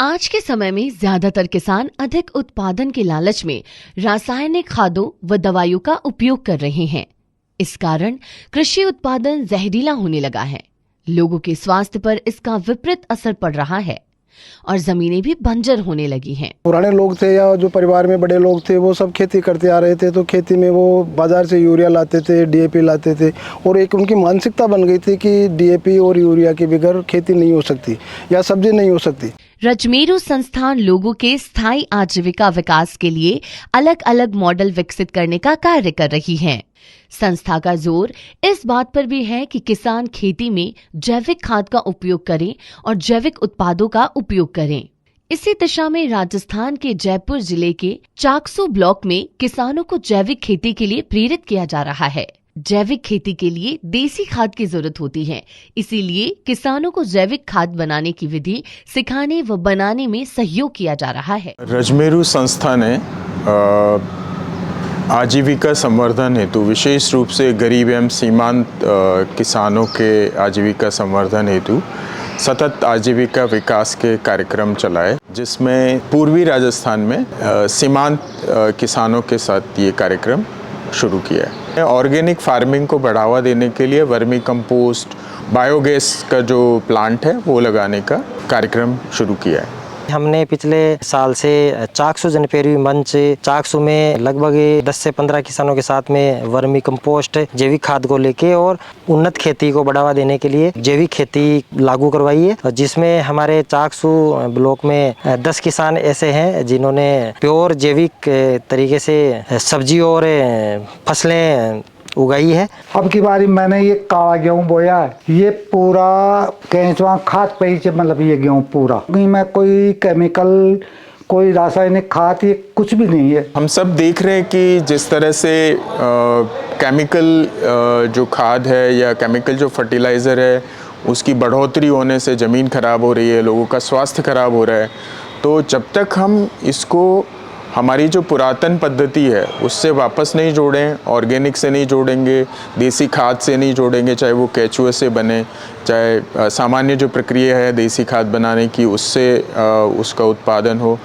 आज के समय में ज्यादातर किसान अधिक उत्पादन के लालच में रासायनिक खादों व दवाइयों का उपयोग कर रहे हैं। इस कारण कृषि उत्पादन जहरीला होने लगा है। लोगों के स्वास्थ्य पर इसका विपरीत असर पड़ रहा है और जमीनें भी बंजर होने लगी हैं। पुराने लोग थे या जो परिवार में बड़े लोग थे वो सब खेती करते आ रहे थे, तो खेती में वो बाजार से यूरिया लाते थे, डीएपी लाते थे और एक उनकी मानसिकता बन गई थी कि डीएपी और यूरिया के बगैर खेती नहीं हो सकती या सब्जी नहीं हो सकती। रजमेरू संस्थान लोगों के स्थायी आजीविका विकास के लिए अलग अलग मॉडल विकसित करने का कार्य कर रही है। संस्था का जोर इस बात पर भी है कि किसान खेती में जैविक खाद का उपयोग करें और जैविक उत्पादों का उपयोग करें। इसी दिशा में राजस्थान के जयपुर जिले के चाकसू ब्लॉक में किसानों को जैविक खेती के लिए प्रेरित किया जा रहा है। जैविक खेती के लिए देसी खाद की जरूरत होती है, इसीलिए किसानों को जैविक खाद बनाने की विधि सिखाने व बनाने में सहयोग किया जा रहा है। रजमेरू संस्था ने आजीविका संवर्धन हेतु विशेष रूप से गरीब एवं सीमांत किसानों के आजीविका संवर्धन हेतु सतत आजीविका विकास के कार्यक्रम चलाए, जिसमें पूर्वी राजस्थान में सीमांत किसानों के साथ ये कार्यक्रम शुरू किया है। ऑर्गेनिक फार्मिंग को बढ़ावा देने के लिए वर्मी कंपोस्ट, बायोगैस का जो प्लांट है वो लगाने का कार्यक्रम शुरू किया है। हमने पिछले साल से चाकसू जनपेरी मंच चाकसू में लगभग 10 से 15 किसानों के साथ में वर्मी कंपोस्ट, जैविक खाद को लेके और उन्नत खेती को बढ़ावा देने के लिए जैविक खेती लागू करवाई है, जिसमें हमारे चाकसू ब्लॉक में 10 किसान ऐसे हैं जिन्होंने प्योर जैविक तरीके से सब्जी और फसलें उगाई है। अब की बारी मैंने ये काला गेहूँ बोया है, ये पूरा केंचुआ खाद पे ही, मतलब ये गेहूँ पूरा में कोई केमिकल, कोई रासायनिक खाद, ये कुछ भी नहीं है। हम सब देख रहे हैं कि जिस तरह से केमिकल जो खाद है या केमिकल जो फर्टिलाइज़र है उसकी बढ़ोतरी होने से ज़मीन खराब हो रही है, लोगों का स्वास्थ्य खराब हो रहा है। तो जब तक हम इसको हमारी जो पुरातन पद्धति है उससे वापस नहीं जोड़ें, ऑर्गेनिक से नहीं जोड़ेंगे, देसी खाद से नहीं जोड़ेंगे, चाहे वो केचुए से बने, चाहे सामान्य जो प्रक्रिया है देसी खाद बनाने की उससे उसका उत्पादन हो।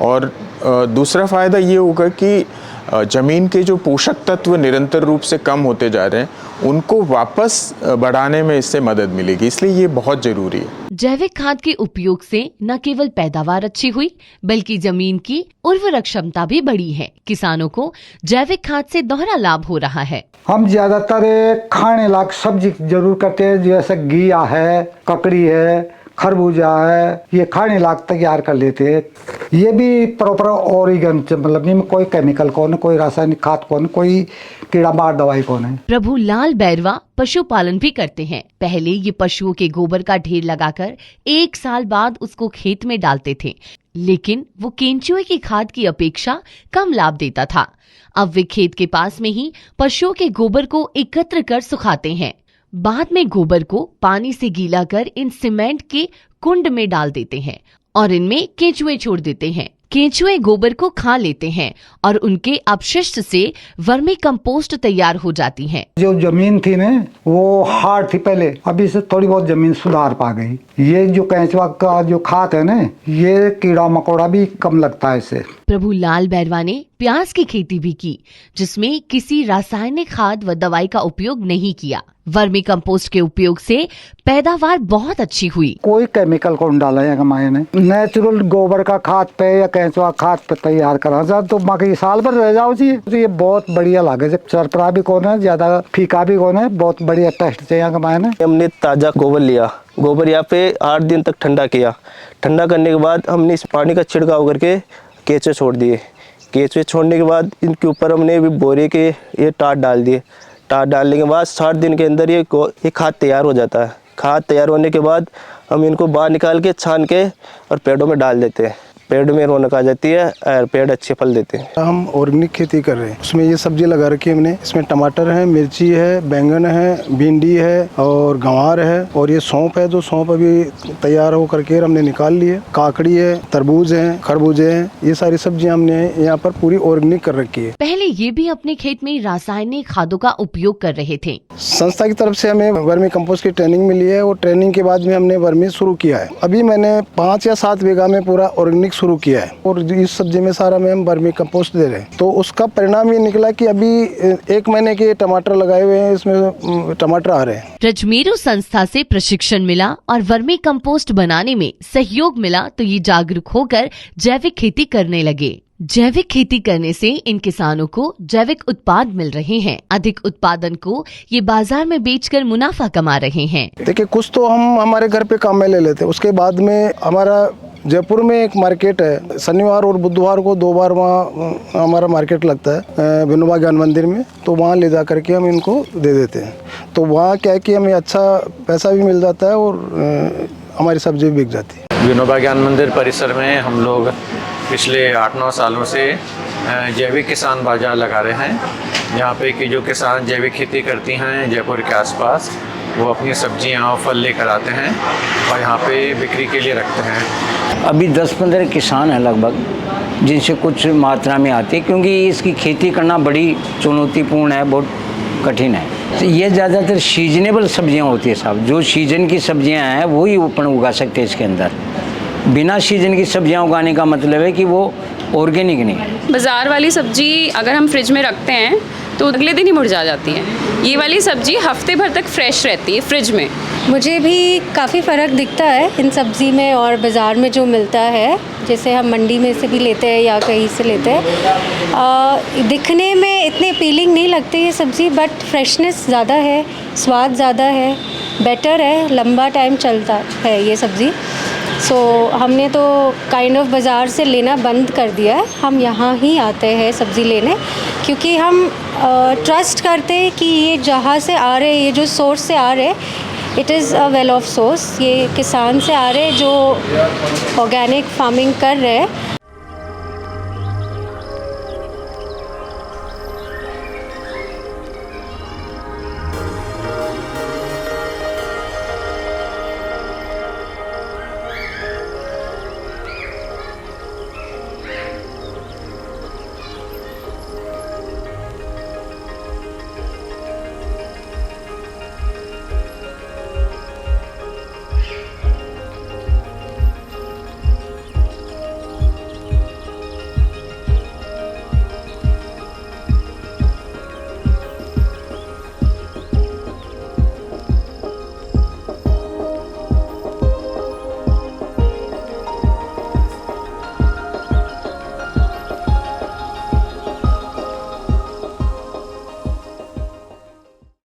और दूसरा फ़ायदा ये होगा कि ज़मीन के जो पोषक तत्व निरंतर रूप से कम होते जा रहे हैं उनको वापस बढ़ाने में इससे मदद मिलेगी, इसलिए ये बहुत ज़रूरी है। जैविक खाद के उपयोग से न केवल पैदावार अच्छी हुई बल्कि जमीन की उर्वरक क्षमता भी बढ़ी है। किसानों को जैविक खाद से दोहरा लाभ हो रहा है। हम ज्यादातर खाने लायक सब्जी जरूर करते हैं, जैसे घिया है, ककड़ी है, खरबूजा है, ये खाने लायक तैयार कर लेते हैं। ये भी प्रॉपर ऑर्गेनिक, मतलब इनमें कोई केमिकल कौन है, कोई रासायनिक खाद कौन, कोई कीड़ा मार दवाई कौन है। प्रभुलाल बैरवा पशुपालन भी करते हैं। पहले ये पशुओं के गोबर का ढेर लगाकर 1 साल बाद उसको खेत में डालते थे, लेकिन वो केंचुए की खाद की अपेक्षा कम लाभ देता था। अब वे खेत के पास में ही पशुओं के गोबर को एकत्र कर सुखाते हैं। बाद में गोबर को पानी से गीला कर इन सीमेंट के कुंड में डाल देते हैं और इनमें केंचुए छोड़ देते हैं। केंचुए गोबर को खा लेते हैं और उनके अपशिष्ट से वर्मी कंपोस्ट तैयार हो जाती है। जो जमीन थी ना वो हार्ड थी पहले, अभी से थोड़ी बहुत जमीन सुधार पा गई। ये जो केंचुआ का जो खाद है ना, ये कीड़ा मकोड़ा भी कम लगता है इससे। प्रभुलाल बैरवा ने प्याज की खेती भी की, जिसमें किसी रासायनिक खाद व दवाई का उपयोग नहीं किया। वर्मी कंपोस्ट के उपयोग से पैदावार बहुत अच्छी हुई। कोई केमिकल कौन डाला है हमारे ने, नेचुरल गोबर का खाद पे या केंचुआ खाद पे तैयार करा जा तो बाकी साल भर रह जाओ जी। तो ये बहुत बढ़िया लागे, चरपरा भी कौन है, ज्यादा फीका भी कौन है, बहुत बढ़िया टेस्ट चाहिए हमारे ने। हमने ताजा गोबर लिया, गोबर यहाँ पे 8 दिन तक ठंडा किया। ठंडा करने के बाद हमने इस पानी का छिड़काव करके केंचुए छोड़ दिए। केंचुए छोड़ने के बाद इनके ऊपर हमने भी बोरे के ये टाट डाल दिए। टाट डालने के बाद 60 दिन के अंदर ये खाद तैयार हो जाता है। खाद तैयार होने के बाद हम इनको बाहर निकाल के छान के और पेड़ों में डाल देते हैं। पेड़ में रौनक आ जाती है और पेड़ अच्छे फल देते हैं। हम ऑर्गेनिक खेती कर रहे हैं, उसमें ये सब्जी लगा रखी है हमने। इसमें टमाटर है, मिर्ची है, बैंगन है, भिंडी है और गंवार है और ये सौंफ है, जो सौंफ अभी तैयार हो करके हमने निकाल ली है। काकड़ी है, तरबूज है, खरबूजे हैं, ये सारी सब्जियां हमने यहाँ पर पूरी ऑर्गेनिक कर रखी है। पहले ये भी अपने खेत में रासायनिक खादों का उपयोग कर रहे थे। संस्था की तरफ से हमें वर्मी कंपोस्ट की ट्रेनिंग मिली है और ट्रेनिंग के बाद में हमने वर्मी शुरू किया है। अभी मैंने 5 या 7 बीघा में पूरा ऑर्गेनिक शुरू किया है और इस सब्जी में सारा में हम वर्मी कंपोस्ट दे रहे हैं। तो उसका परिणाम ये निकला कि अभी 1 महीने के टमाटर लगाए हुए हैं, इसमें टमाटर आ रहे हैं। रजमेरो संस्था से प्रशिक्षण मिला और वर्मी कंपोस्ट बनाने में सहयोग मिला तो ये जागरूक होकर जैविक खेती करने लगे। जैविक खेती करने से इन किसानों को जैविक उत्पाद मिल रहे हैं। अधिक उत्पादन को ये बाजार में बेचकर मुनाफा कमा रहे हैं। देखिए, कुछ तो हम हमारे घर पे काम में ले लेते हैं, उसके बाद में हमारा जयपुर में एक मार्केट है, शनिवार और बुधवार को 2 बार वहाँ हमारा मार्केट लगता है विनोबा ज्ञान मंदिर में, तो वहाँ ले जा करके हम इनको दे देते हैं। तो वहाँ क्या है कि हमें अच्छा पैसा भी मिल जाता है और हमारी सब्जी भी बिक जाती है। विनोबा ज्ञान मंदिर परिसर में हम लोग पिछले 8-9 सालों से जैविक किसान बाजार लगा रहे हैं। यहाँ पे कि जो किसान जैविक खेती करती हैं जयपुर के आसपास, वो अपनी सब्जियाँ और फल लेकर आते हैं और यहाँ पे बिक्री के लिए रखते हैं। अभी 10-15 किसान हैं लगभग, जिनसे कुछ मात्रा में आती है, क्योंकि इसकी खेती करना बड़ी चुनौतीपूर्ण है, बहुत कठिन है। तो ये ज़्यादातर सीजनेबल सब्जियां होती है साहब, जो सीजन की सब्जियां हैं वही अपन उगा सकते हैं इसके अंदर। बिना सीजन की सब्जियां उगाने का मतलब है कि वो ऑर्गेनिक नहीं है। बाज़ार वाली सब्जी अगर हम फ्रिज में रखते हैं तो अगले दिन ही मुरझा जाती है। ये वाली सब्जी हफ्ते भर तक फ्रेश रहती है फ्रिज में। मुझे भी काफ़ी फ़र्क दिखता है इन सब्ज़ी में और बाज़ार में जो मिलता है, जैसे हम मंडी में से भी लेते हैं या कहीं से लेते हैं। दिखने में इतने अपीलिंग नहीं लगती ये सब्ज़ी, बट फ्रेशनेस ज़्यादा है, स्वाद ज़्यादा है, बेटर है, लंबा टाइम चलता है ये सब्ज़ी। सो हमने तो काइंड ऑफ बाज़ार से लेना बंद कर दिया है। हम यहाँ ही आते हैं सब्ज़ी लेने, क्योंकि हम ट्रस्ट करते हैं कि ये जहाँ से आ रहे, ये जो सोर्स से आ रहे, it is a well of source. ये किसान से आ रहे जो ऑर्गेनिक फार्मिंग कर रहे हैं